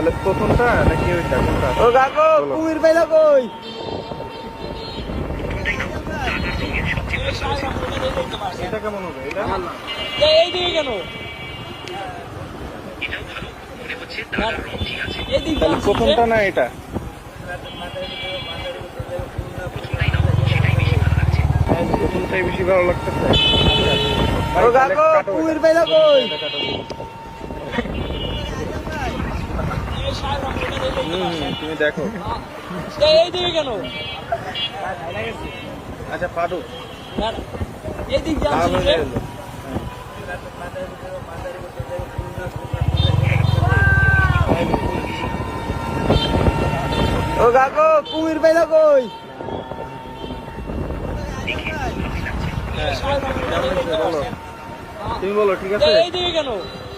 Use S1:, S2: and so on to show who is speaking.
S1: তাহলে প্রথমটা নাকি ওইটা কোনটা?
S2: ও কাকু কুমির পাইলা কই?
S1: এটা কেমন হবে? এটা
S2: এইদিকে কেন?
S1: তাহলে প্রথমটা না এটা? প্রথমটাই বেশি ভালো লাগতেছে।
S2: ও কাকু কুমির পাইলা কই?
S1: তুমি দেখো।
S2: এইদিকে কেন?
S1: আচ্ছা পাদু
S2: এইদিকে
S1: লাল হয়ে গেল।
S2: ও কাকু কুমির পাইলা কই?
S1: বলো, তুমি বলো ঠিক আছে।
S2: এইদিকে কেন?